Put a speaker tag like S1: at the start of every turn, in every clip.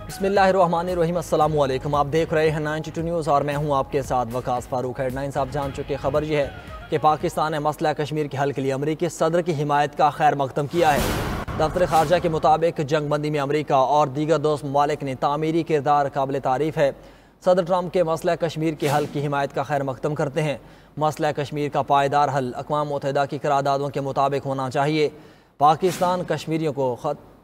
S1: बिस्मिल्लाहिर्रहमानिर्रहीम, अस्सलाम वालेकुम। आप देख रहे हैं 92 न्यूज़ और मैं हूं आपके साथ वकास फारूक। हेडलाइंस आप जान चुके। खबर यह है कि पाकिस्तान ने मसला कश्मीर के हल के लिए अमरीकी सदर की हिमायत का खैर मकदम किया है। दफ्तर खारजा के मुताबिक जंगबंदी में अमरीका और दीगर दोस्त ममालिक ने तामीरी किरदार काबिल तारीफ़ है। सदर ट्रंप के मसला कश्मीर के हल की हिमायत का खैर मकदम करते हैं। मसला कश्मीर का पायदार हल अक़वाम मुत्तहिदा की करारदादों के मुताबिक होना चाहिए। पाकिस्तान कश्मीरियों को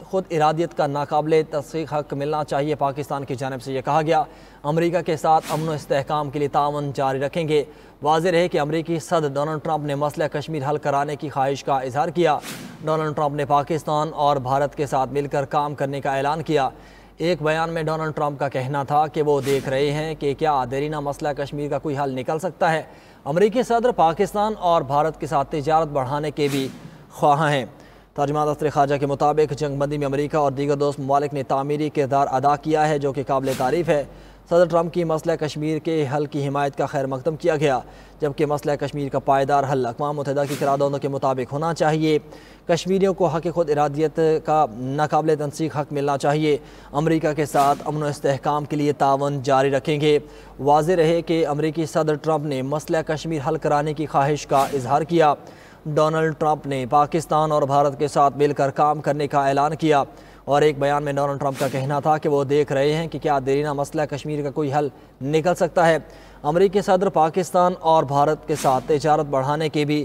S1: खुद इरादियत का नाकाबिले तस्दीक हक मिलना चाहिए। पाकिस्तान की जानिब से यह कहा गया। अमरीका के साथ अमन व इस्तेहकाम के लिए तावन जारी रखेंगे। वाज़ेह रहे कि अमरीकी सदर डोनाल्ड ट्रंप ने मसला कश्मीर हल कराने की ख्वाहिश का इजहार किया। डोनाल्ड ट्रंप ने पाकिस्तान और भारत के साथ मिलकर काम करने का ऐलान किया। एक बयान में डोनाल्ड ट्रंप का कहना था कि वो देख रहे हैं कि क्या देरीना मसला कश्मीर का कोई हल निकल सकता है। अमरीकी सदर पाकिस्तान और भारत के साथ तिजारत बढ़ाने के भी ख्वाह हैं। तर्जुमान दफ्तर खारजा के मुताबिक जंगबंदी में अमरीका और दीगर दोस्त ममालिक ने तामीरी किरदार अदा किया है, जो कि काबिल तारीफ़ है। सदर ट्रंप की मसला कश्मीर के हल की हिमायत का खैर मकदम किया गया, जबकि मसला कश्मीर का पायदार हल अक़वाम मुत्तहिदा की करारदादों के मुताबिक होना चाहिए। कश्मीरियों को हक़ खुद इरादियत का नाकाबिले तस्दीक हक मिलना चाहिए। अमरीका के साथ अमन व इस्तेहकाम के लिए तावन जारी रखेंगे। वाज़ेह रहे कि अमरीकी सदर ट्रंप ने मसला कश्मीर हल कराने की ख्वाहिश का इजहार किया। डोनाल्ड ट्रंप ने पाकिस्तान और भारत के साथ मिलकर काम करने का ऐलान किया और एक बयान में डोनाल्ड ट्रंप का कहना था कि वो देख रहे हैं कि क्या देरीना मसला कश्मीर का कोई हल निकल सकता है। अमरीकी सदर पाकिस्तान और भारत के साथ तिजारत बढ़ाने के भी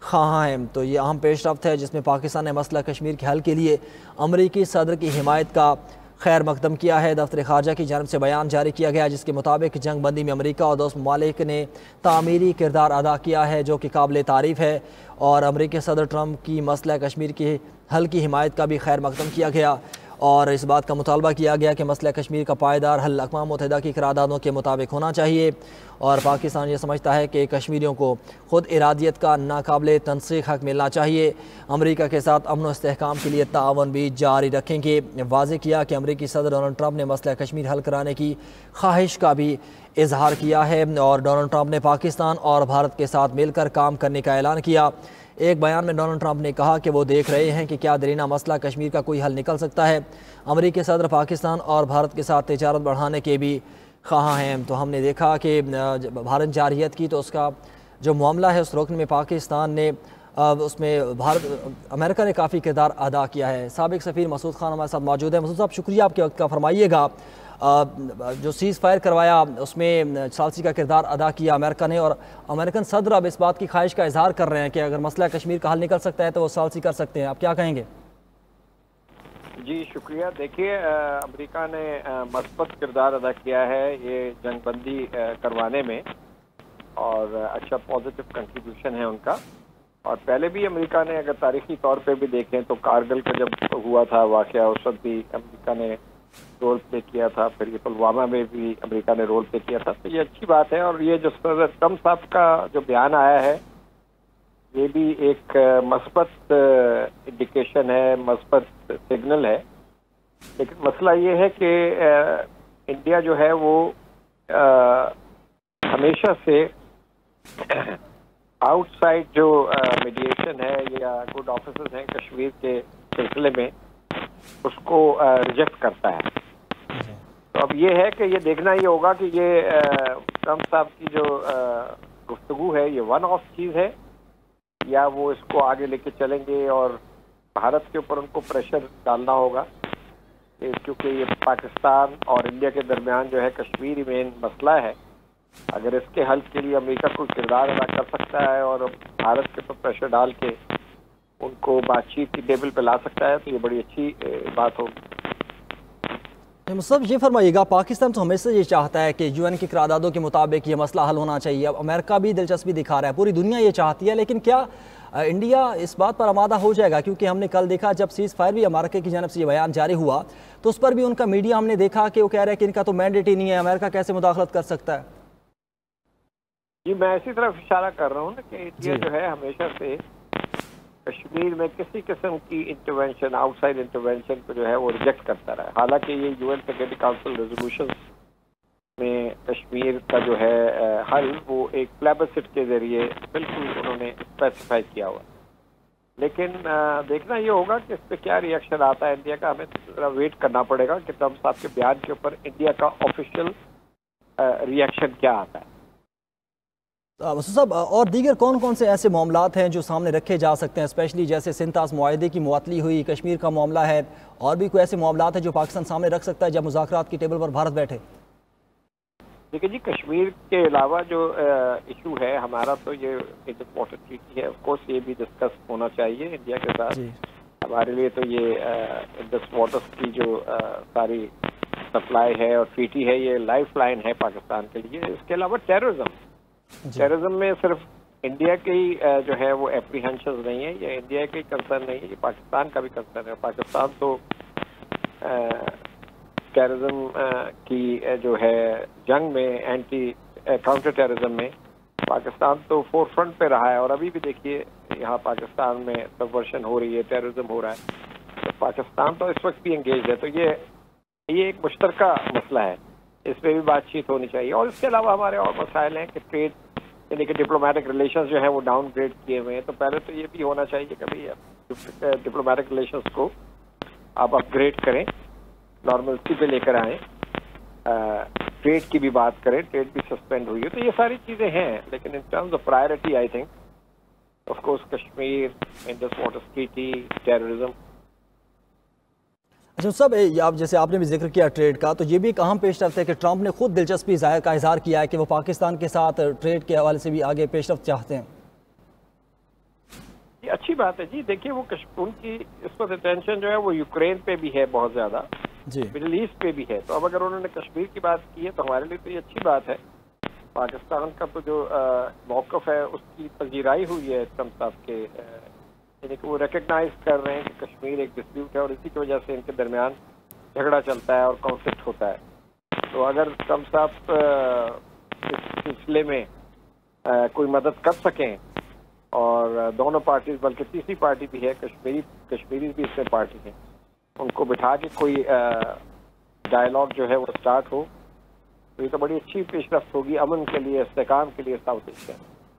S1: ख्वाह हैं। तो ये अहम पेशरफ्त है जिसमें पाकिस्तान ने मसला कश्मीर के हल के लिए अमरीकी सदर की हिमायत का खैर मकदम किया है। दफ्तर खारजा की जानिब से बयान जारी किया गया, जिसके मुताबिक जंगबंदी में अमरीका और दोस्त ममालिक ने तामीरी किरदार अदा किया है, जो कि काबिल तारीफ़ है। और अमरीकी सदर ट्रंप की मसला कश्मीर के हल की हिमायत का भी खैर मकदम किया गया और इस बात का मुतालबा किया गया कि मसला कश्मीर का पायदार हल अक़वाम मुत्तहिदा की करारदादों के मुताबिक होना चाहिए। और पाकिस्तान ये समझता है कि कश्मीरियों को खुद इरादियत का नाकाबिले तस्दीक हक मिलना चाहिए। अमरीका के साथ अमन व इस्तेहकाम के लिए तावन भी जारी रखेंगे। वाज़ेह किया कि अमरीकी सदर डोनाल्ड ट्रंप ने मसला कश्मीर हल कराने की ख्वाहिश का भी इजहार किया है और डोनाल्ड ट्रंप ने पाकिस्तान और भारत के साथ मिलकर काम करने का ऐलान किया। एक बयान में डोनाल्ड ट्रंप ने कहा कि वो देख रहे हैं कि क्या देरीना मसला कश्मीर का कोई हल निकल सकता है। अमरीकी सदर पाकिस्तान और भारत के साथ तिजारत बढ़ाने के भी ख्वाह हैं। तो हमने देखा कि भारत जारहियत की तो उसका जो मामला है उस रोकने में पाकिस्तान ने उसमें अमेरिका ने काफ़ी किरदार अदा किया है। साबिक सफ़ीर मसूद खान हमारे साथ मौजूद है। मसूद साहब, शुक्रिया आपके वक्त का। फरमाइएगा, जो सीज़ फायर करवाया उसमें सालसी का किरदार अदा किया अमेरिका ने और अमेरिकन सदर अब इस बात की ख्वाहिश का इजहार कर रहे हैं कि अगर मसला कश्मीर का हल निकल सकता है तो वो सालसी कर सकते हैं। आप क्या कहेंगे?
S2: जी शुक्रिया। देखिए, अमेरिका ने मस्बत किरदार अदा किया है ये जंगबंदी करवाने में और अच्छा पॉजिटिव कंट्रीब्यूशन है उनका। और पहले भी अमेरिका ने अगर तारीखी तौर पे भी देखें तो कारगिल का जब हुआ था वाक़या उस वक्त भी अमेरिका ने रोल प्ले किया था, फिर ये पुलवामा में भी अमेरिका ने रोल प्ले किया था। तो ये अच्छी बात है। और ये जो सदर ट्रंप साहब का जो बयान आया है ये भी एक मस्बत इंडिकेशन है, मस्बत सिग्नल है। लेकिन मसला ये है कि इंडिया जो है वो हमेशा से आउटसाइड जो मीडिएशन है या गुड ऑफिसर्स हैं कश्मीर के सिलसिले में उसको रिजेक्ट करता है। तो अब ये है कि ये देखना ये होगा कि ये ट्रंप साहब की जो गुफ्तगू है ये वन ऑफ चीज़ है या वो इसको आगे लेके चलेंगे और भारत के ऊपर उनको प्रेशर डालना होगा क्योंकि ये पाकिस्तान और इंडिया के दरमियान जो है कश्मीर मेन मसला है। अगर इसके हल के लिए अमेरिका कोई किरदार अदा कर सकता है और भारत के ऊपर प्रेशर डाल के उनको बातचीत की टेबल पे ला सकता है तो ये बड़ी अच्छी बात होगी।
S1: मतलब ये फरमाइएगा, पाकिस्तान तो हमेशा ये चाहता है कि यूएन की करारदादों के मुताबिक ये मसला हल होना चाहिए। अब अमेरिका भी दिलचस्पी दिखा रहा है, पूरी दुनिया ये चाहती है, लेकिन क्या इंडिया इस बात पर आमादा हो जाएगा? क्योंकि हमने कल देखा जब सीज़ फायर भी अमेरिका की जानिब से ये बयान जारी हुआ तो उस पर भी उनका मीडिया हमने देखा कि वो कह रहे हैं कि इनका तो मैंडेट ही नहीं है, अमेरिका कैसे मुदाखलत कर सकता है।
S2: जी मैं इसी तरफ इशारा कर रहा हूँ ना कि इंडिया जो है हमेशा से कश्मीर में किसी किस्म की इंटरवेंशन, आउटसाइड इंटरवेंशन को जो है वो रिजेक्ट करता रहा है। हालांकि ये यूएन सिक्योरिटी काउंसिल रेजोल्यूशन में कश्मीर का जो है हल वो एक प्लेबिसिट के जरिए बिल्कुल उन्होंने स्पेसिफाई किया हुआ। लेकिन देखना ये होगा कि इस पर क्या रिएक्शन आता है इंडिया का। हमें थोड़ा वेट करना पड़ेगा कि ट्रम्प साहब के बयान के ऊपर इंडिया का ऑफिशियल रिएक्शन क्या आता है।
S1: वसूल साहब, और दीगर कौन कौन से ऐसे मामलात हैं जो सामने रखे जा सकते हैं, स्पेशली जैसे सिंतास मुआहदे की मुअत्तली हुई, कश्मीर का मामला है, और भी कोई ऐसे मामलात हैं जो पाकिस्तान सामने रख सकता है जब मुज़ाकरात की टेबल पर भारत बैठे?
S2: देखिए जी, कश्मीर के अलावा जो इशू है हमारा, तो ये इंडस वाटर ट्रीटी है, ऑफकोर्स ये भी डिस्कस होना चाहिए इंडिया के साथ। हमारे लिए तो ये इंडस वाटर की जो सारी सप्लाई है और ट्रीटी है, ये लाइफ लाइन है पाकिस्तान के लिए। इसके अलावा टेररिज्म में सिर्फ इंडिया के ही जो है वो एप्रीहेंशन नहीं है, ये इंडिया के कंसर्न नहीं है, ये पाकिस्तान का भी कंसर्न है। पाकिस्तान तो टेररिज्म की जो है जंग में, एंटी काउंटर टेररिज्म में पाकिस्तान तो फोर फ्रंट पे रहा है। और अभी भी देखिए यहाँ पाकिस्तान में सबवर्शन हो रही है, टेररिज्म हो रहा है, तो पाकिस्तान तो इस वक्त भी एंगेज है। तो ये एक मुश्तरका मसला है, इस पर भी बातचीत होनी चाहिए। और इसके अलावा हमारे और मसाइल हैं कि ट्रेड, यानी कि डिप्लोमेटिक रिलेशंस जो है वो डाउनग्रेड किए हुए हैं। तो पहले तो ये भी होना चाहिए कि भाई डिप्लोमेटिक रिलेशंस को आप अपग्रेड करें, नॉर्मलिटी पे लेकर आएँ, ट्रेड की भी बात करें, ट्रेड भी सस्पेंड हुई है। तो ये सारी चीज़ें हैं, लेकिन in terms of priority I think of course Kashmir, Indus water treaty, terrorism.
S1: अच्छा सब, आप जैसे आपने भी जिक्र किया ट्रेड का, तो ये भी एक अहम पेशरफ्त है कि ट्रंप ने खुद दिलचस्पी का इजहार किया है कि वो पाकिस्तान के साथ ट्रेड के हवाले से भी आगे पेशरफ्त चाहते हैं।
S2: ये अच्छी बात है जी। देखिए वो उनकी इस वक्त अटेंशन जो है वो यूक्रेन पे भी है बहुत ज़्यादा जी, मिडिल ईस्ट पे भी है। तो अब अगर उन्होंने कश्मीर की बात की है तो हमारे लिए तो ये अच्छी बात है। पाकिस्तान का तो जो मौक़िफ़ है उसकी पजीराई हुई है ट्रंप साहब के, यानी कि वो रिकग्नाइज कर रहे हैं कि कश्मीर एक डिस्प्यूट है और इसी की वजह से इनके दरमियान झगड़ा चलता है और कॉन्फ्लिक्ट होता है। तो अगर ट्रंप साहब इस सिलसिले में कोई मदद कर सकें, और दोनों पार्टीज, बल्कि तीसरी पार्टी भी है, कश्मीरी भी इसमें पार्टी है, उनको बिठा के कोई डायलॉग जो है वो स्टार्ट हो, तो ये तो बड़ी अच्छी पेशरफ्त होगी अमन के लिए, इस्तेहकाम के लिए साउथ एशिया।